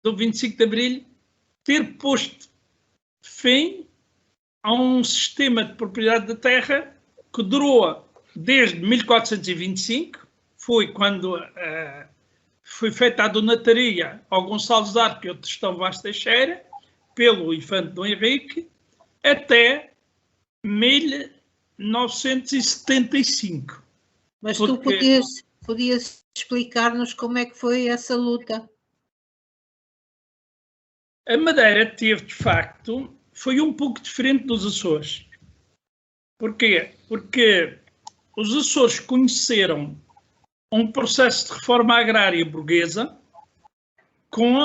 do 25 de Abril ter posto fim a um sistema de propriedade da terra que durou desde 1425, foi quando foi feita a donataria ao Gonçalves d'Arco e ao Tristão Vaz Teixeira, pelo infante Dom Henrique, até 1975. Mas tu podias explicar-nos como é que foi essa luta? A Madeira teve, de facto, foi um pouco diferente dos Açores. Porquê? Porque os Açores conheceram um processo de reforma agrária burguesa com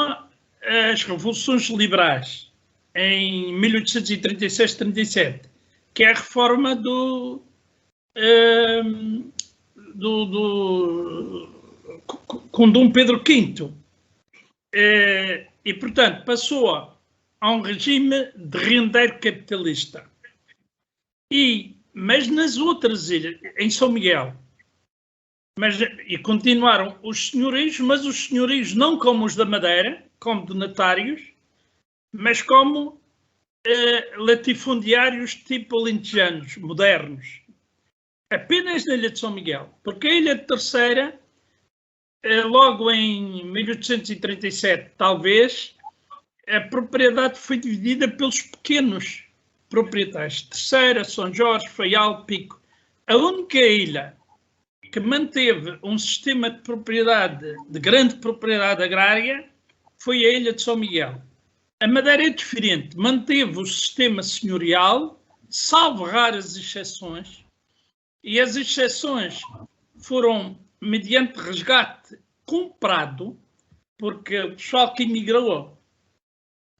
as revoluções liberais em 1836-37, que é a reforma com Dom Pedro V. E, portanto, passou a um regime de rendeiro capitalista. Mas nas outras ilhas, em São Miguel, e continuaram os senhorios, mas os senhorios não como os da Madeira, como donatários, mas como latifundiários tipo alentejanos, modernos. Apenas na ilha de São Miguel, porque a ilha de Terceira, logo em 1837, talvez, a propriedade foi dividida pelos pequenos proprietários. Terceira, São Jorge, Faial, Pico. A única ilha que manteve um sistema de propriedade, de grande propriedade agrária, foi a ilha de São Miguel. A Madeira é diferente, manteve o sistema senhorial, salvo raras exceções, e as exceções foram mediante resgate comprado, porque o pessoal que emigrou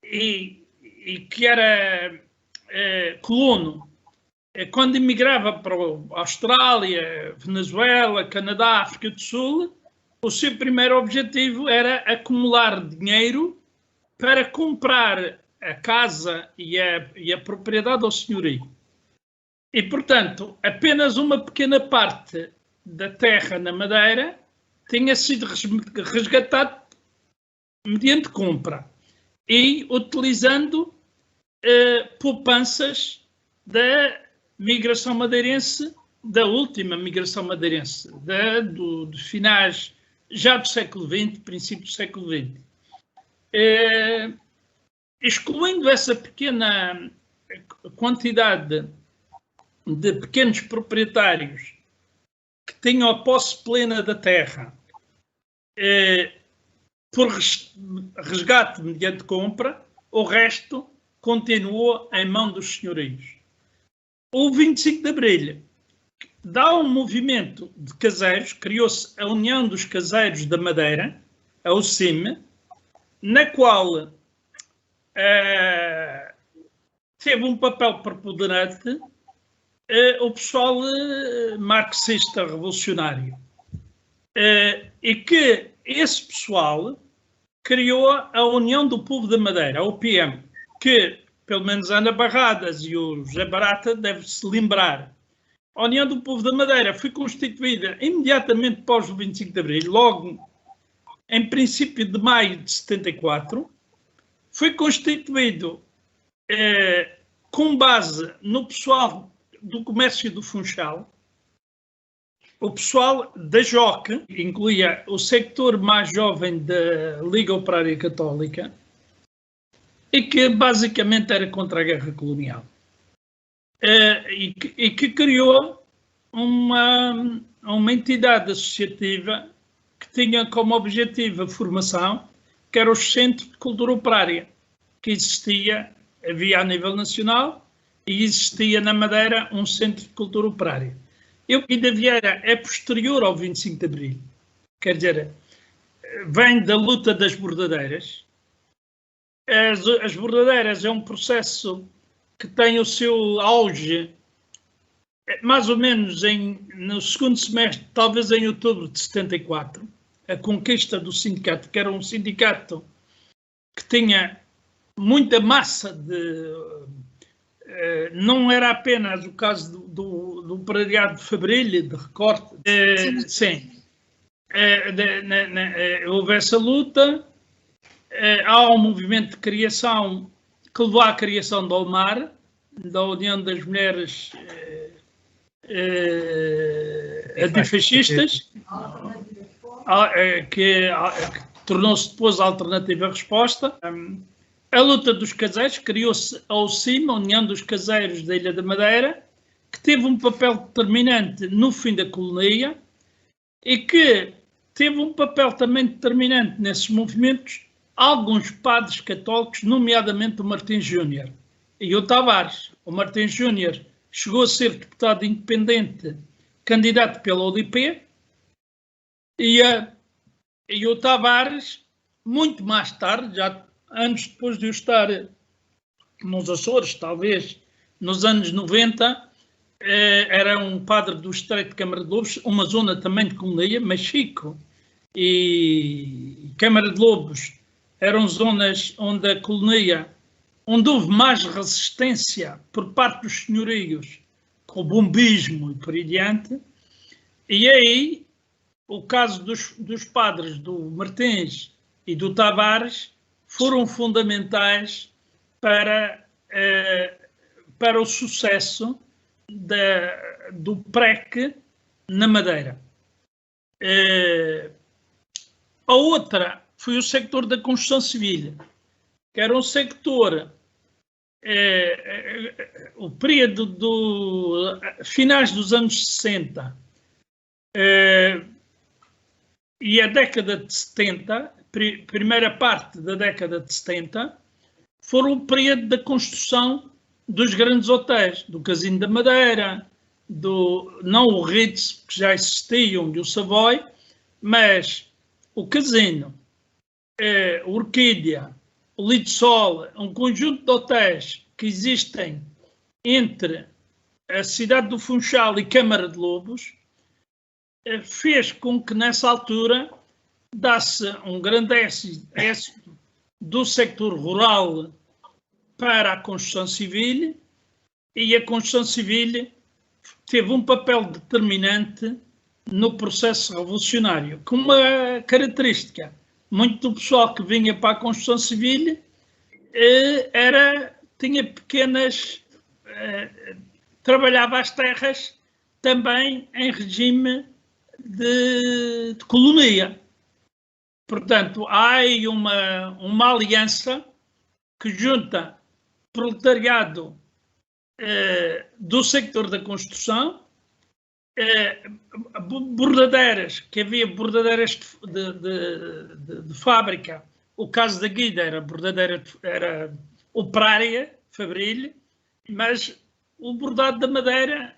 e que era colono, quando emigrava para a Austrália, Venezuela, Canadá, África do Sul, o seu primeiro objetivo era acumular dinheiro para comprar a casa e a propriedade ao senhorio. E, portanto, apenas uma pequena parte da terra na Madeira tinha sido resgatado mediante compra e utilizando poupanças da migração madeirense, da última migração madeirense, de finais já do século XX, princípio do século XX. Excluindo essa pequena quantidade de pequenos proprietários que tinham a posse plena da terra por resgate mediante compra, o resto continuou em mão dos senhorios. O 25 de Abril dá um movimento de caseiros, criou-se a União dos Caseiros da Madeira, a UCIM, na qual teve um papel preponderante o pessoal marxista revolucionário. E que esse pessoal criou a União do Povo da Madeira, a UPM, que, pelo menos Ana Barradas e o José Barata devem se lembrar. A União do Povo da Madeira foi constituída imediatamente após o 25 de Abril, logo em princípio de maio de 74, foi constituído com base no pessoal do comércio do Funchal, o pessoal da JOC, que incluía o sector mais jovem da Liga Operária Católica, e que basicamente era contra a guerra colonial. E que criou uma entidade associativa que tinha como objetivo a formação, que era o Centro de Cultura Operária, que havia a nível nacional, e existia na Madeira um Centro de Cultura Operária. Euquida Vieira é posterior ao 25 de Abril, quer dizer, vem da luta das bordadeiras. As bordadeiras é um processo que tem o seu auge mais ou menos no segundo semestre, talvez em outubro de 74, a conquista do sindicato, que era um sindicato que tinha muita massa não era apenas o caso do operariado de Fabril, de recorte. Sim. Houve essa luta há um movimento de criação que levou à criação da UMAR, da União das Mulheres Antifascistas, que tornou-se depois a alternativa resposta. A luta dos caseiros, criou-se a OCIM, a União dos Caseiros da Ilha da Madeira, que teve um papel determinante no fim da colonia e que teve um papel também determinante nesses movimentos alguns padres católicos, nomeadamente o Martins Júnior e o Tavares. O Martins Júnior chegou a ser deputado independente, candidato pela ODP, e o Tavares, muito mais tarde, já anos depois de eu estar nos Açores, talvez nos anos 90, era um padre do Estreito de Câmara de Lobos, uma zona também de colonia, Machico e Câmara de Lobos eram zonas onde a colonia, onde houve mais resistência por parte dos senhorios, com o bombismo e por aí diante. E aí, o caso dos padres do Martins e do Tavares foram fundamentais para o sucesso do PREC na Madeira. A outra foi o sector da construção civil, que era um sector, o período finais dos anos 60 e a década de 70, primeira parte da década de 70, foram o período da construção dos grandes hotéis, do Casino da Madeira, não o Ritz, que já existiam, e o Savoy, mas o Casino, o Orquídea, o Lidsol, um conjunto de hotéis que existem entre a cidade do Funchal e Câmara de Lobos, fez com que nessa altura dá-se um grande êxito do sector rural para a construção civil, e a construção civil teve um papel determinante no processo revolucionário, com uma característica. Muito do pessoal que vinha para a construção civil tinha pequenas... trabalhava as terras também em regime de colonia. Portanto, há aí uma aliança que junta proletariado do sector da construção, bordadeiras, que havia bordadeiras de fábrica. O caso da Guida era bordadeira, era operária, fabril, mas o bordado da madeira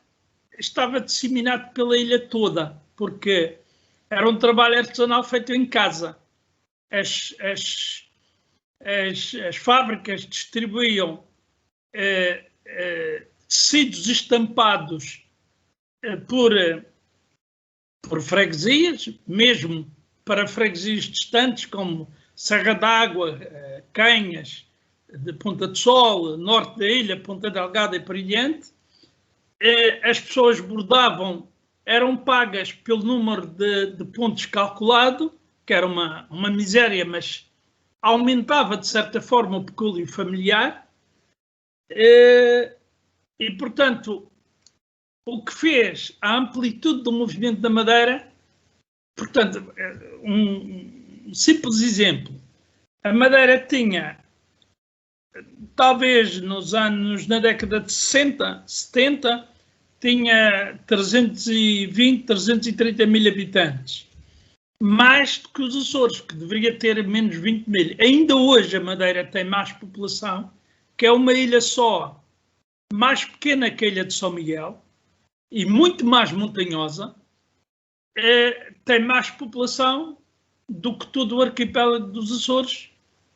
estava disseminado pela ilha toda, porque era um trabalho artesanal feito em casa. As fábricas distribuíam tecidos estampados por freguesias, mesmo para freguesias distantes, como Serra d'Água, Canhas, de Ponta de Sol, norte da ilha, Ponta Delgada e por aí diante. As pessoas bordavam, eram pagas pelo número de pontos calculado, que era uma miséria, mas aumentava de certa forma o pecúlio familiar. E, portanto, o que fez a amplitude do movimento da Madeira, portanto, um simples exemplo, a Madeira tinha, talvez na década de 60, 70, tinha 320, 330 mil habitantes. Mais do que os Açores, que deveria ter menos 20 mil. Ainda hoje a Madeira tem mais população, que é uma ilha só, mais pequena que a ilha de São Miguel, e muito mais montanhosa, tem mais população do que todo o arquipélago dos Açores,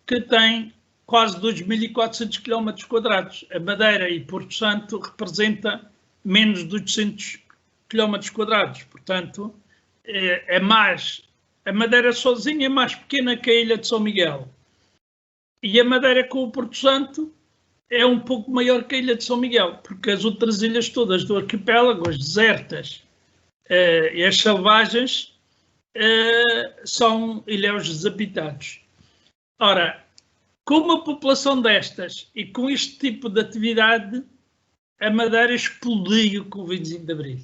que tem quase 2.400 km². A Madeira e Porto Santo representa menos de 800 km². Portanto, a Madeira sozinha é mais pequena que a ilha de São Miguel. E a Madeira com o Porto Santo é um pouco maior que a ilha de São Miguel, porque as outras ilhas todas do arquipélago, as desertas e as selvagens, são ilhéus desabitados. Ora, com uma população destas e com este tipo de atividade, a Madeira explodiu com o 25 de Abril.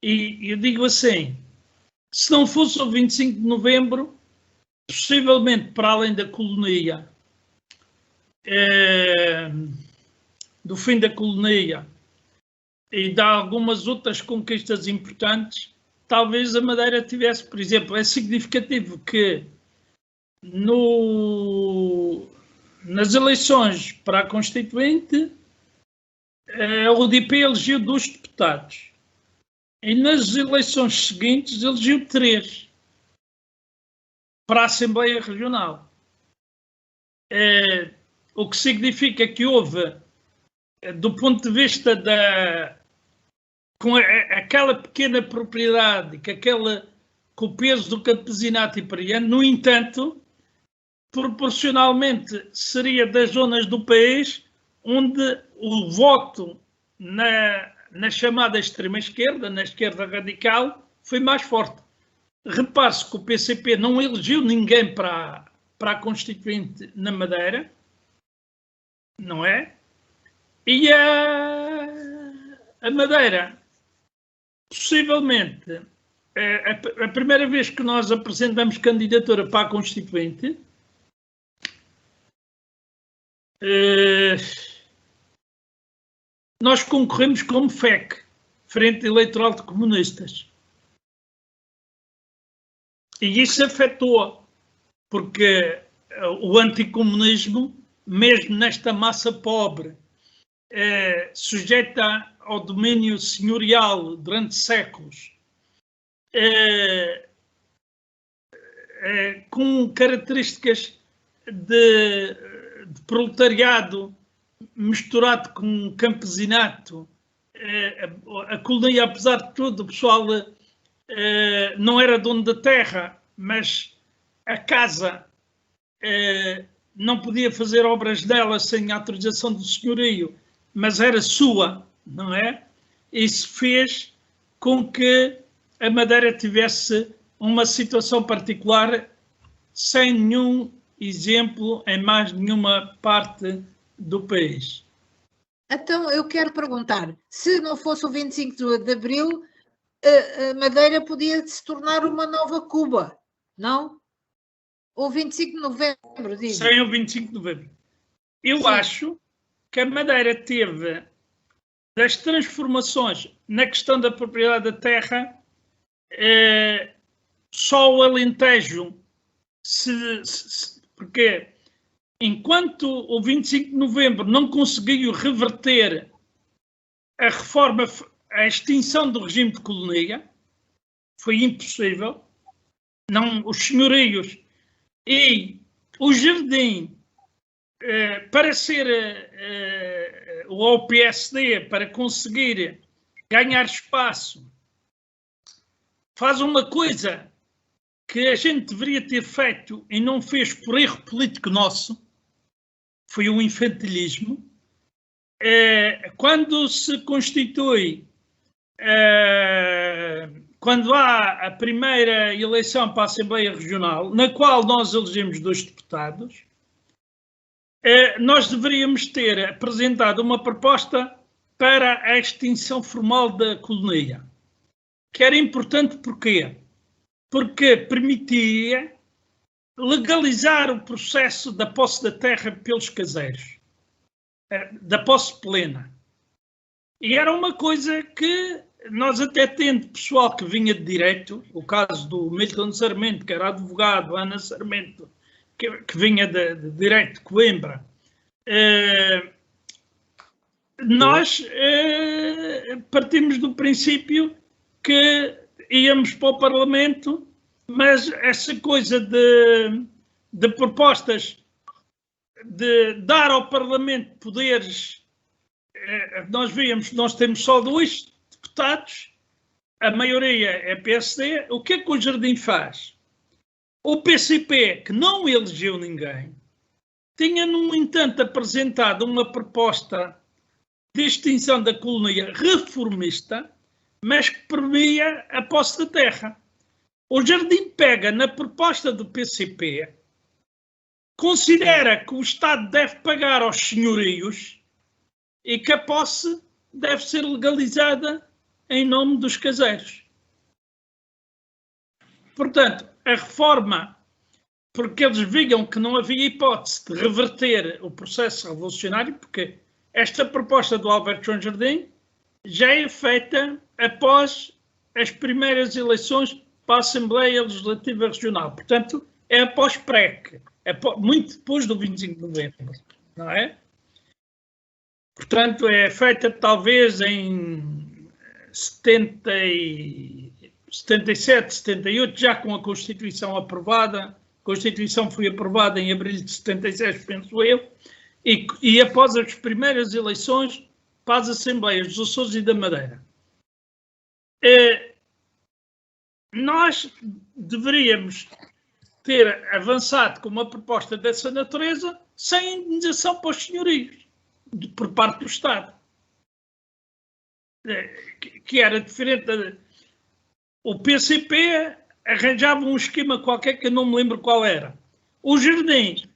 E eu digo assim, se não fosse o 25 de Novembro, possivelmente para além da colonia, do fim da colonia e de algumas outras conquistas importantes, talvez a Madeira tivesse, por exemplo, é significativo que nas eleições para a Constituinte, a UDP elegeu 2 deputados e nas eleições seguintes elegeu 3 para a Assembleia Regional. O que significa que houve, do ponto de vista com aquela pequena propriedade, com o peso do campesinato imperiano, no entanto, proporcionalmente seria das zonas do país onde o voto na chamada extrema-esquerda, na esquerda radical, foi mais forte. Repare-se que o PCP não elegeu ninguém para a Constituinte na Madeira, não é? E a Madeira, possivelmente, a primeira vez que nós apresentamos candidatura para a Constituinte, nós concorremos como FEC, Frente Eleitoral de Comunistas. E isso afetou, porque o anticomunismo, mesmo nesta massa pobre, sujeita ao domínio senhorial durante séculos, com características de proletariado misturado com campesinato, a colonia, apesar de tudo, o pessoal não era dono da terra, mas a casa não podia fazer obras dela sem a autorização do senhorio, mas era sua, não é? Isso fez com que a Madeira tivesse uma situação particular sem nenhum exemplo em mais nenhuma parte do país. Então, eu quero perguntar, se não fosse o 25 de Abril, a Madeira podia se tornar uma nova Cuba, não? Ou 25 de Novembro, digo. Sem o 25 de Novembro. Eu acho que a Madeira teve, das transformações na questão da propriedade da terra, só o Alentejo, porque enquanto o 25 de Novembro não conseguiu reverter a reforma, a extinção do regime de colonia, foi impossível. Não, os senhorios e o jardim, para ser o PSD, para conseguir ganhar espaço, faz uma coisa que a gente deveria ter feito e não fez por erro político nosso, foi o infantilismo. Quando se constitui, quando há a primeira eleição para a Assembleia Regional, na qual nós elegemos 2 deputados, nós deveríamos ter apresentado uma proposta para a extinção formal da colonia, que era importante porquê? Porque permitia legalizar o processo da posse da terra pelos caseiros, da posse plena. E era uma coisa que nós, até tendo pessoal que vinha de direito, o caso do Milton Sarmento, que era advogado, Ana Sarmento, que vinha de direito de Coimbra, nós partimos do princípio que íamos para o Parlamento, mas essa coisa de propostas de dar ao Parlamento poderes, nós víamos, nós temos só 2 deputados, a maioria é PSD. O que é que o Jardim faz? O PCP, que não elegeu ninguém, tinha, no entanto, apresentado uma proposta de extinção da colonia reformista, mas que previa a posse da terra. O Jardim pega na proposta do PCP considera que o Estado deve pagar aos senhorios e que a posse deve ser legalizada em nome dos caseiros. Portanto, a reforma, porque eles viam que não havia hipótese de reverter o processo revolucionário, porque esta proposta do Alberto João Jardim já é feita após as primeiras eleições para a Assembleia Legislativa Regional. Portanto, é após PREC, muito depois do 25 de novembro, não é? Portanto, é feita talvez em 77, 78, já com a Constituição aprovada. A Constituição foi aprovada em abril de 76, penso eu, e após as primeiras eleições para as Assembleias dos Açores e da Madeira. Nós deveríamos ter avançado com uma proposta dessa natureza sem indenização para os senhorios, por parte do Estado. Que era diferente. O PCP arranjava um esquema qualquer que eu não me lembro qual era. O Jardim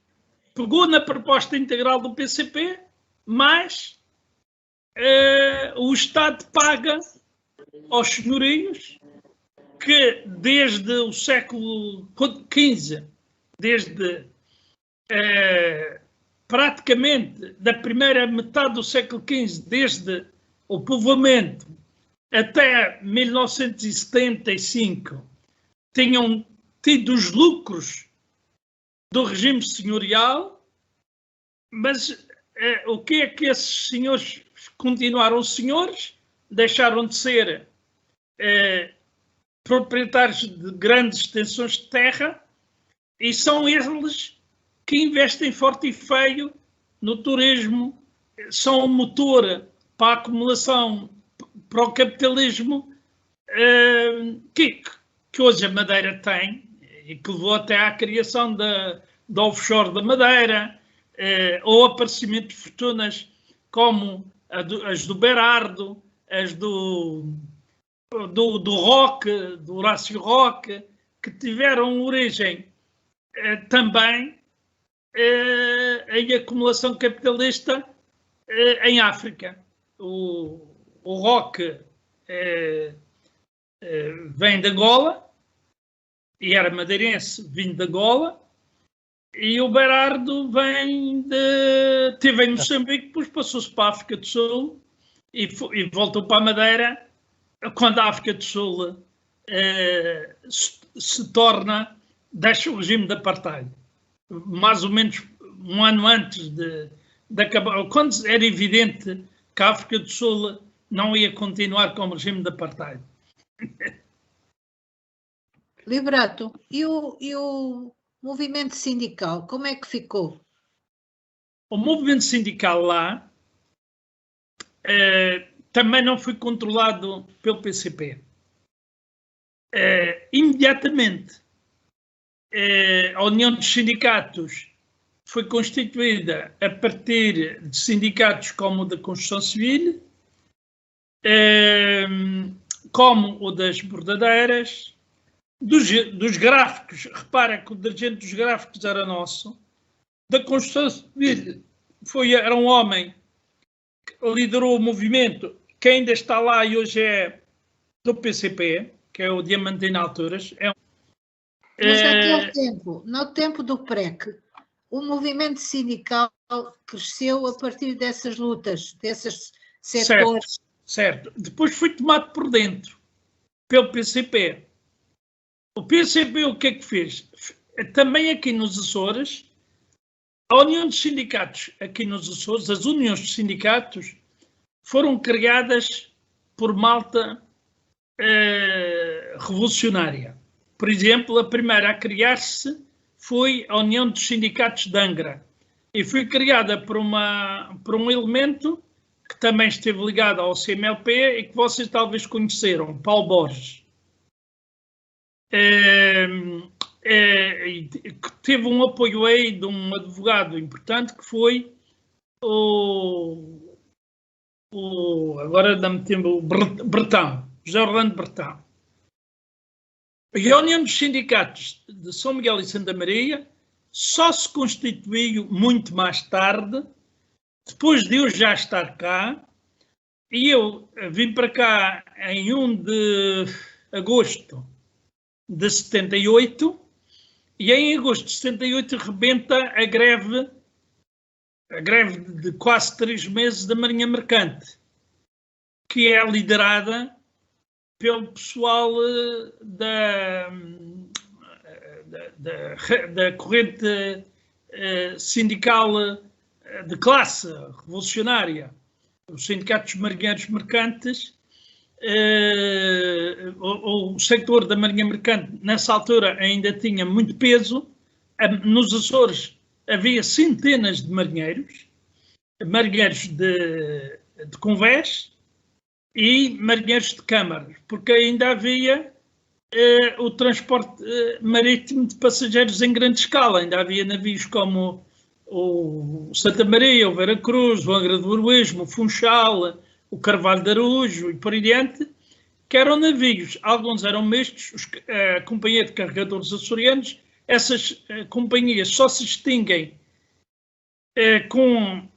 pegou na proposta integral do PCP, mas o Estado paga aos senhorios que desde o século XV, desde praticamente da primeira metade do século XV, desde o povoamento até 1975, tinham tido os lucros do regime senhorial, mas o que é que esses senhores continuaram senhores, deixaram de ser proprietários de grandes extensões de terra e são eles que investem forte e feio no turismo, são o motor para a acumulação, para o capitalismo que hoje a Madeira tem e que levou até à criação da offshore da Madeira, ou aparecimento de fortunas como as do Berardo, as do Roque, do Horácio Roque, que tiveram origem também em acumulação capitalista em África. O Roque vem de Angola e era madeirense vindo de Angola, e o Berardo esteve em Moçambique, depois passou-se para a África do Sul e voltou para a Madeira quando a África do Sul deixa o regime de apartheid. Mais ou menos um ano antes de acabar, quando era evidente que a África do Sul não ia continuar com o regime de apartheid. Liberato, e o movimento sindical, como é que ficou? O movimento sindical lá também não foi controlado pelo PCP. Imediatamente, a União dos Sindicatos foi constituída a partir de sindicatos como o da Construção Civil, como o das bordadeiras, dos gráficos. Repara que o dirigente dos gráficos era nosso, da Construção Civil era um homem que liderou o movimento, que ainda está lá e hoje é do PCP, que é o Diamantino Alturas. Mas naquele tempo, no tempo do PREC, o movimento sindical cresceu a partir dessas lutas, desses setores. Certo. Depois foi tomado por dentro, pelo PCP. O PCP o que é que fez? Também aqui nos Açores, a União dos Sindicatos aqui nos Açores, as uniões dos sindicatos, foram criadas por malta revolucionária. Por exemplo, a primeira a criar-se foi a União dos Sindicatos de Angra e foi criada por um elemento que também esteve ligado ao CMLP e que vocês talvez conheceram, Paulo Borges. Que teve um apoio aí de um advogado importante que foi agora dá-me tempo, o Bertão, José Orlando Bertão. E a União dos Sindicatos de São Miguel e Santa Maria só se constituiu muito mais tarde, depois de eu já estar cá, e eu vim para cá em 1 de agosto de 78, e em agosto de 78 rebenta a greve de quase 3 meses da Marinha Mercante, que é liderada pelo pessoal da corrente sindical de classe revolucionária, os sindicatos marinheiros mercantes. O setor da Marinha Mercante, nessa altura, ainda tinha muito peso. Nos Açores havia centenas de marinheiros de convés e marinheiros de câmaras, porque ainda havia o transporte marítimo de passageiros em grande escala. Ainda havia navios como o Santa Maria, o Vera Cruz, o Angra do Heroísmo, o Funchal, o Carvalho de Araújo e por aí diante, que eram navios. Alguns eram mistos, a Companhia de Carregadores Açorianos. Essas companhias só se extinguem com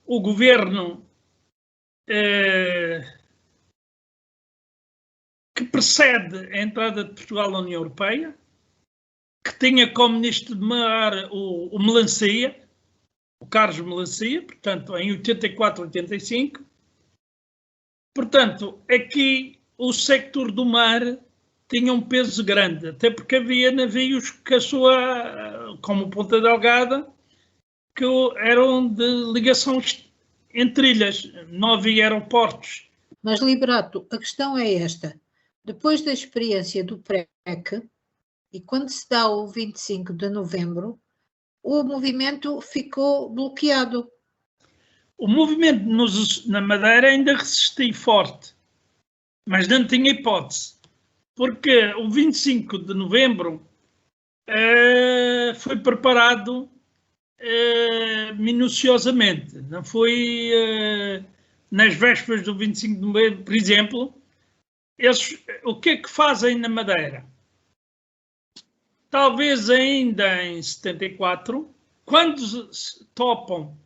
o governo que precede a entrada de Portugal na União Europeia, que tinha como ministro de mar o Melancia, o Carlos Melancia, portanto, em 84, 85. Portanto, aqui o sector do mar tinha um peso grande, até porque havia navios que como Ponta Delgada, que eram de ligação entre ilhas, não havia aeroportos. Mas, Liberato, a questão é esta. Depois da experiência do PREC, e quando se dá o 25 de novembro, o movimento ficou bloqueado. O movimento na Madeira ainda resistiu forte, mas não tinha hipótese, porque o 25 de novembro foi preparado minuciosamente. Não foi nas vésperas do 25 de novembro, por exemplo. O que é que fazem na Madeira? Talvez ainda em 74, quando topam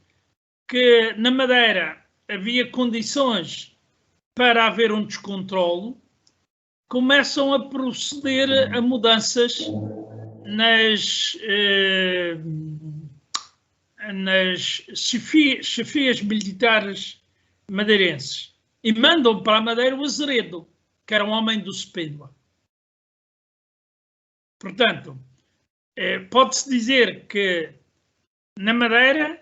que na Madeira havia condições para haver um descontrolo, começam a proceder a mudanças nas chefias militares madeirenses e mandam para a Madeira o Azeredo, que era um homem do Sepúlveda. Portanto, pode-se dizer que na Madeira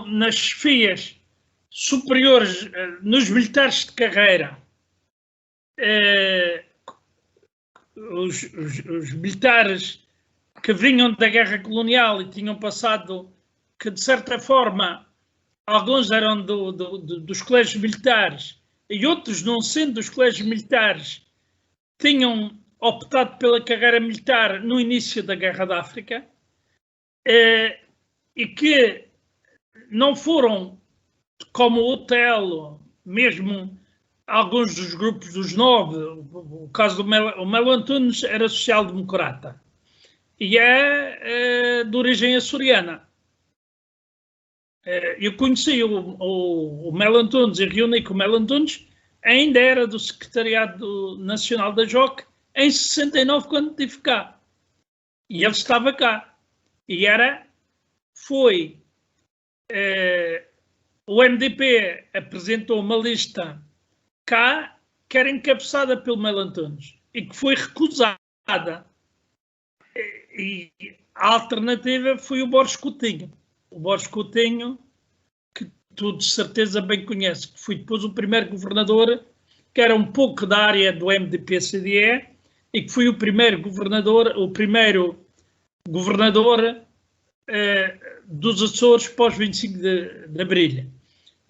nas chefias superiores, nos militares de carreira, os militares que vinham da guerra colonial e tinham passado, que de certa forma alguns eram dos colégios militares e outros, não sendo dos colégios militares, tinham optado pela carreira militar no início da Guerra da África, e que não foram como o Otelo, mesmo alguns dos grupos dos 9, o caso do Melo Antunes era social-democrata e é de origem açoriana. Eu conheci o Melo Antunes e reuni com o Melo Antunes, ainda era do Secretariado Nacional da JOC, em 69, quando estive cá. E ele estava cá. E o MDP apresentou uma lista cá, que era encabeçada pelo Melo Antunes, e que foi recusada. E a alternativa foi o Borges Coutinho. O Borges Coutinho, que tu de certeza bem conheces, que foi depois o primeiro governador, que era um pouco da área do MDP-CDE, e que foi o primeiro governador dos Açores pós 25 de Abril,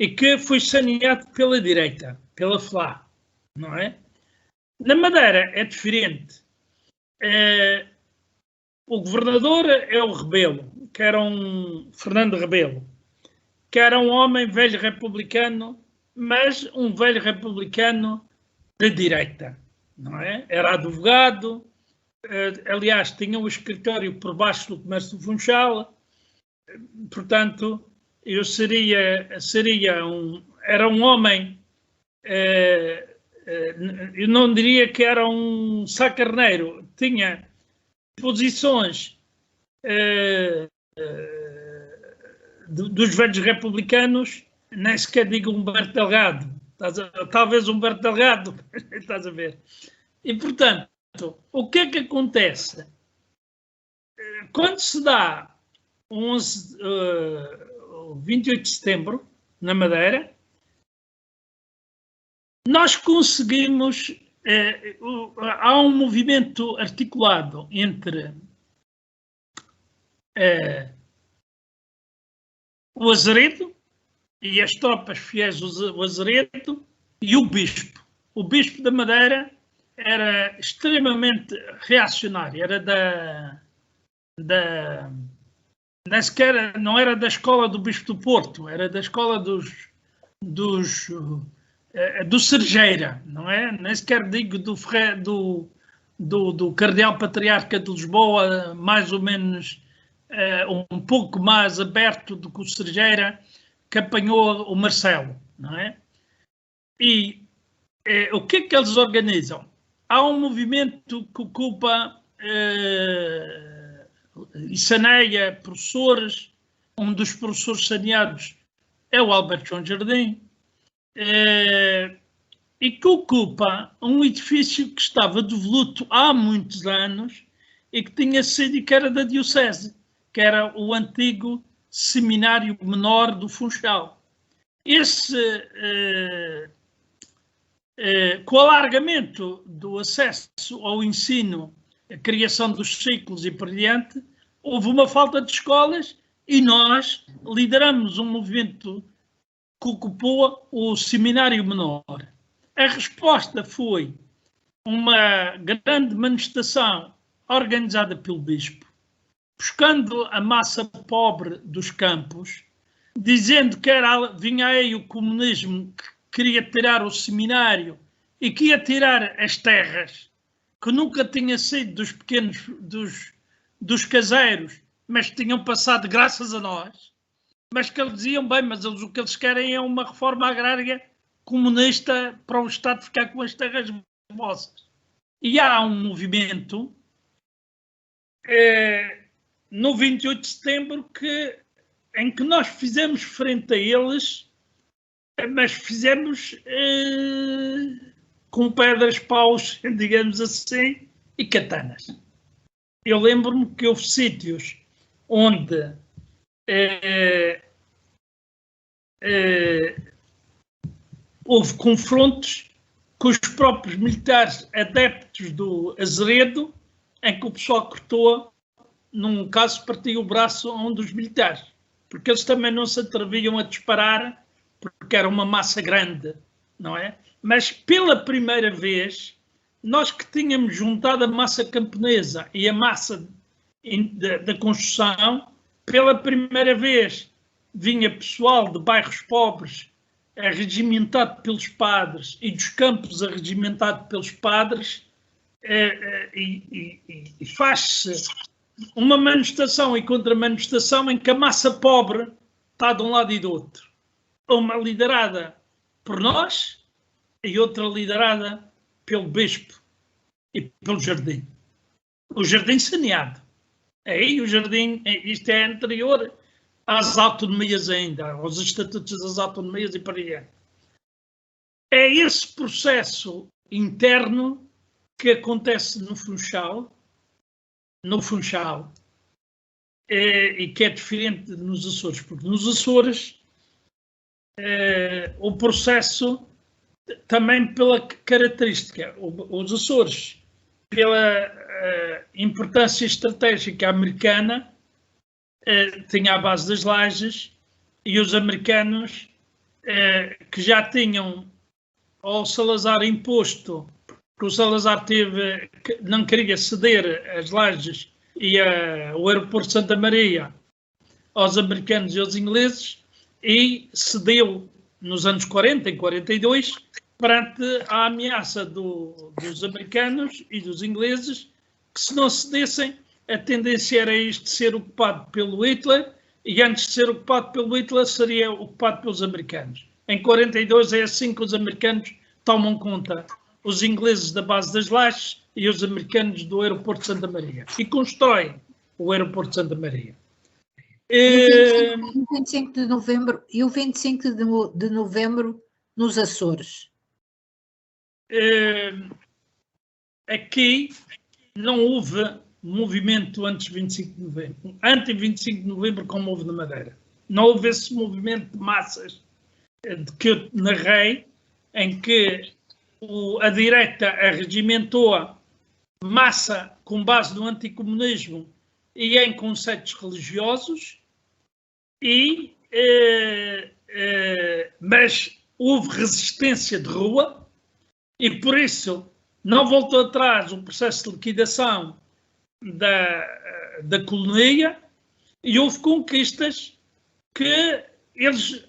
e que foi saneado pela direita, pela FLA, não é? Na Madeira é diferente. O governador é o Rebelo, que era Fernando Rebelo, que era um homem velho republicano, mas um velho republicano de direita, não é? Era advogado, aliás, tinha o escritório por baixo do Comércio do Funchal, portanto, eu era um homem, eu não diria que era um sacarneiro, tinha posições dos velhos republicanos, nem sequer digo Humberto Delgado, talvez Humberto Delgado, estás a ver? E, portanto, o que é que acontece? Quando se dá 28 de setembro, na Madeira, nós conseguimos, há um movimento articulado entre o Azeredo e as tropas fiéis ao Azeredo e o Bispo. O Bispo da Madeira era extremamente reacionário, era não era da escola do Bispo do Porto, era da escola do Serjeira, não é? Nem sequer digo do Cardeal Patriarca de Lisboa, mais ou menos um pouco mais aberto do que o Serjeira, que apanhou o Marcelo, não é? E o que é que eles organizam? Há um movimento que ocupa e saneia professores. Um dos professores saneados é o Alberto João Jardim, e que ocupa um edifício que estava devoluto há muitos anos e que tinha sido e que era da Diocese, que era o antigo Seminário Menor do Funchal. Com o alargamento do acesso ao ensino, a criação dos ciclos e por diante, houve uma falta de escolas e nós lideramos um movimento que ocupou o Seminário Menor. A resposta foi uma grande manifestação organizada pelo Bispo, buscando a massa pobre dos campos, dizendo que vinha aí o comunismo que queria tirar o seminário e que ia tirar as terras, que nunca tinha sido dos pequenos, dos caseiros, mas tinham passado graças a nós, mas que eles diziam, bem, mas o que eles querem é uma reforma agrária comunista para o Estado ficar com as terras vossas. E há um movimento no 28 de setembro em que nós fizemos frente a eles, mas fizemos com pedras, paus, digamos assim, e katanas. Eu lembro-me que houve sítios onde houve confrontos com os próprios militares adeptos do Azeredo, em que o pessoal cortou, num caso partiu o braço a um dos militares, porque eles também não se atreviam a disparar, porque era uma massa grande, não é? Mas pela primeira vez, nós que tínhamos juntado a massa camponesa e a massa da construção, pela primeira vez vinha pessoal de bairros pobres arregimentado pelos padres e dos campos arregimentado pelos padres, e faz-se uma manifestação e contra-manifestação em que a massa pobre está de um lado e do outro. Uma liderada por nós e outra liderada pelo Bispo e pelo Jardim. O Jardim saneado. Aí o Jardim, isto é anterior às autonomias ainda, aos estatutos das autonomias e para aí. É esse processo interno que acontece no Funchal, e que é diferente nos Açores, porque nos Açores o processo também pela característica, os Açores, pela importância estratégica americana, tinha a base das lajes, e os americanos que já tinham ao Salazar imposto, porque o Salazar não queria ceder as lajes e o aeroporto de Santa Maria aos americanos e aos ingleses, e cedeu nos anos 40, em 42, perante a ameaça dos americanos e dos ingleses, que se não cedessem, a tendência era isto ser ocupado pelo Hitler, e antes de ser ocupado pelo Hitler, seria ocupado pelos americanos. Em 42 é assim que os americanos tomam conta, os ingleses da base das Lajes e os americanos do aeroporto de Santa Maria, e constroem o aeroporto de Santa Maria. E o 25 de novembro, e o 25 de novembro nos Açores? Aqui não houve movimento antes de 25 de novembro, anti-25 de novembro, como houve na Madeira. Não houve esse movimento de massas de que eu narrei, em que a direita arregimentou a massa com base no anticomunismo e em conceitos religiosos, mas houve resistência de rua e por isso não voltou atrás o processo de liquidação da colonia e houve conquistas que eles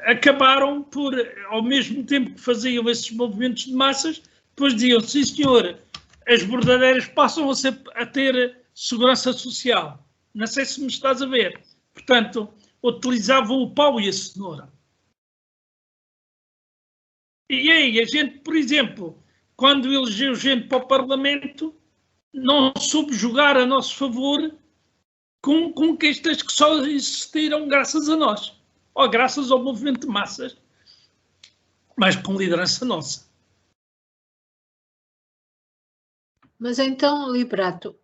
acabaram por, ao mesmo tempo que faziam esses movimentos de massas, depois diziam, sim senhor, as bordadeiras passam a ter segurança social. Não sei se me estás a ver. Portanto, utilizavam o pau e a cenoura. E aí, a gente, por exemplo, quando elegeu gente para o Parlamento, não soube jogar a nosso favor com conquistas que só existiram graças a nós. Ou graças ao movimento de massas, mas com liderança nossa. Mas então, Liberato,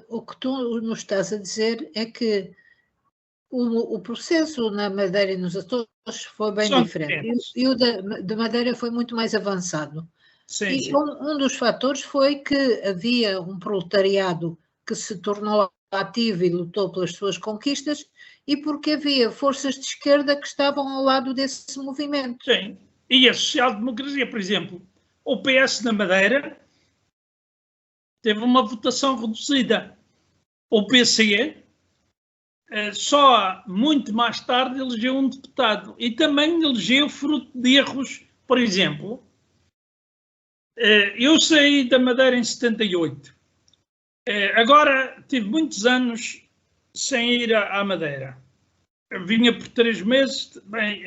o que tu nos estás a dizer é que o processo na Madeira e nos Açores foi bem diferente. E o da Madeira foi muito mais avançado. Sim, e sim. Um dos fatores foi que havia um proletariado que se tornou ativo e lutou pelas suas conquistas e porque havia forças de esquerda que estavam ao lado desse movimento. Sim. E a social-democracia, por exemplo, o PS na Madeira teve uma votação reduzida. O PCE só muito mais tarde elegeu um deputado e também elegeu fruto de erros, por exemplo. Eu saí da Madeira em 78. Agora tive muitos anos sem ir à Madeira. Eu vinha por 3 meses, bem,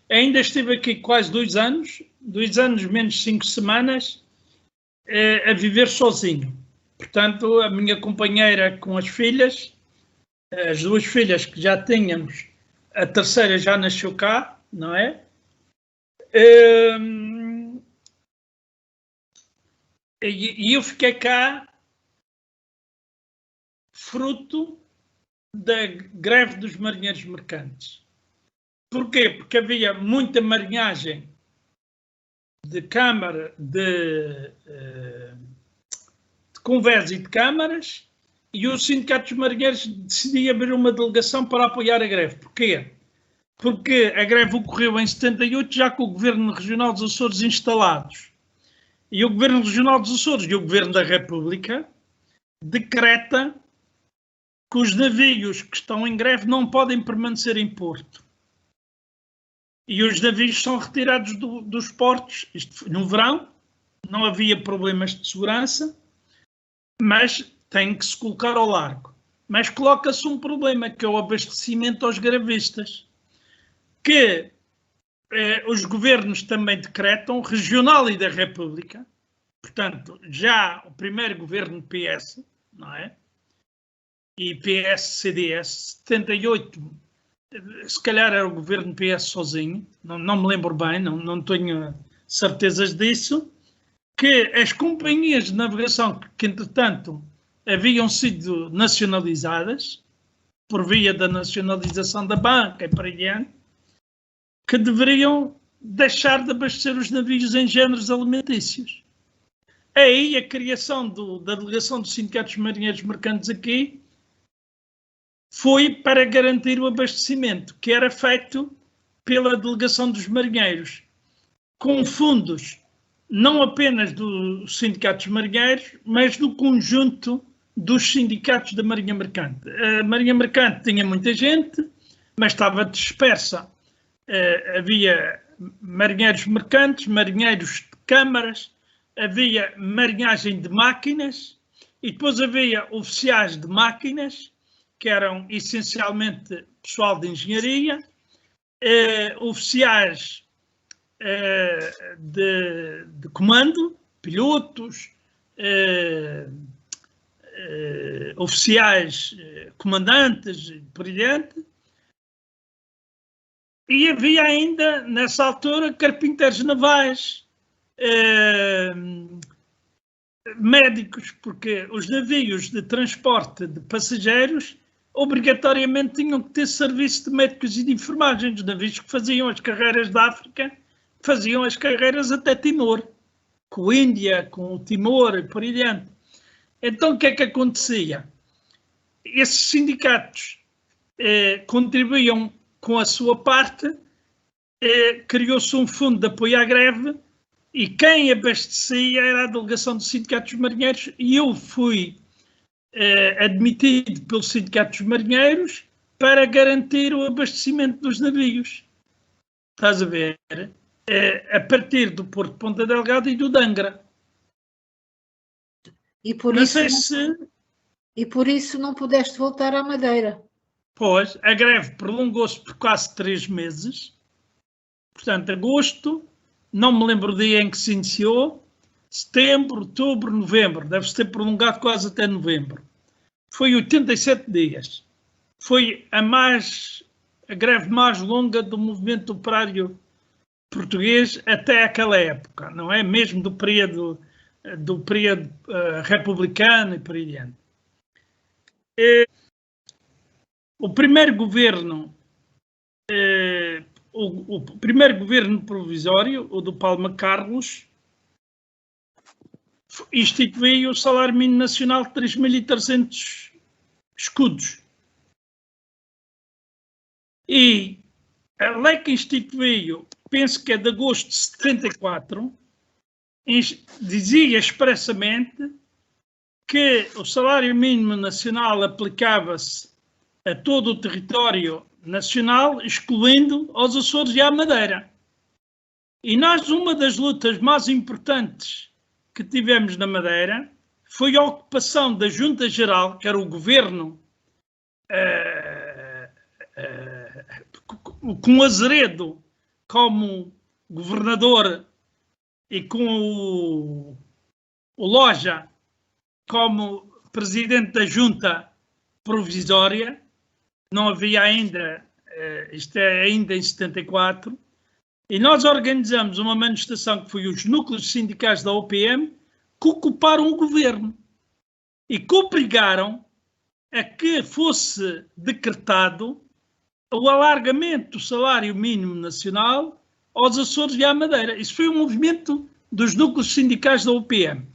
ainda estive aqui quase 2 anos menos 5 semanas, a viver sozinho. Portanto, a minha companheira com as filhas, as 2 filhas que já tínhamos, a terceira já nasceu cá, não é? E eu fiquei cá fruto da greve dos marinheiros mercantes. Porquê? Porque havia muita marinhagem de câmara, de convés e de câmaras, e o Sindicato dos Marinheiros decidiu abrir uma delegação para apoiar a greve. Porquê? Porque a greve ocorreu em 78, já com o Governo Regional dos Açores instalados. E o Governo Regional dos Açores e o Governo da República decreta que os navios que estão em greve não podem permanecer em porto. E os navios são retirados dos portos. Isto foi no verão, não havia problemas de segurança, mas tem que se colocar ao largo. Mas coloca-se um problema, que é o abastecimento aos grevistas, que os governos também decretam, regional e da República, portanto, já o primeiro governo PS, não é? E PS-CDS, 78, se calhar era o governo PS sozinho, não me lembro bem, não tenho certezas disso, que as companhias de navegação que entretanto haviam sido nacionalizadas, por via da nacionalização da banca e por aí adiante, que deveriam deixar de abastecer os navios em géneros alimentícios. Aí a criação da delegação dos sindicatos marinheiros mercantes aqui foi para garantir o abastecimento, que era feito pela delegação dos marinheiros, com fundos não apenas dos sindicatos marinheiros, mas do conjunto dos sindicatos da Marinha Mercante. A Marinha Mercante tinha muita gente, mas estava dispersa. Havia marinheiros mercantes, marinheiros de câmaras, havia marinhagem de máquinas e depois havia oficiais de máquinas, que eram essencialmente pessoal de engenharia, oficiais de comando, pilotos, oficiais, comandantes e por aí diante. E havia ainda, nessa altura, carpinteiros navais, médicos, porque os navios de transporte de passageiros obrigatoriamente tinham que ter serviço de médicos e de enfermagem. Os navios que faziam as carreiras da África faziam as carreiras até Timor, com a Índia, com o Timor e por aí diante. Então, o que é que acontecia? Esses sindicatos contribuíam com a sua parte, criou-se um fundo de apoio à greve e quem abastecia era a delegação dos sindicatos marinheiros e eu fui admitido pelos sindicatos marinheiros para garantir o abastecimento dos navios. Estás a ver? A partir do Porto de Ponta Delgada e do Dangra. E por isso não pudeste voltar à Madeira. Pois, a greve prolongou-se por quase 3 meses. Portanto, agosto, não me lembro o dia em que se iniciou, setembro, outubro, novembro. Deve-se ter prolongado quase até novembro. Foi 87 dias. Foi a greve mais longa do movimento operário português até aquela época, não é? Mesmo do período republicano e por aí diante. O primeiro governo, o primeiro governo provisório, o do Palma Carlos, instituiu o salário mínimo nacional de 3.300 escudos. E a lei que instituiu, penso que é de agosto de 74, dizia expressamente que o salário mínimo nacional aplicava-se a todo o território nacional, excluindo aos Açores e à Madeira. E nós, uma das lutas mais importantes que tivemos na Madeira foi a ocupação da Junta Geral, que era o governo com Azeredo como governador e com o Loja como presidente da Junta Provisória. Não havia ainda, isto é ainda em 74, e nós organizamos uma manifestação que foi os núcleos sindicais da OPM que ocuparam o governo e que obrigaram a que fosse decretado o alargamento do salário mínimo nacional aos Açores e à Madeira. Isso foi um movimento dos núcleos sindicais da OPM.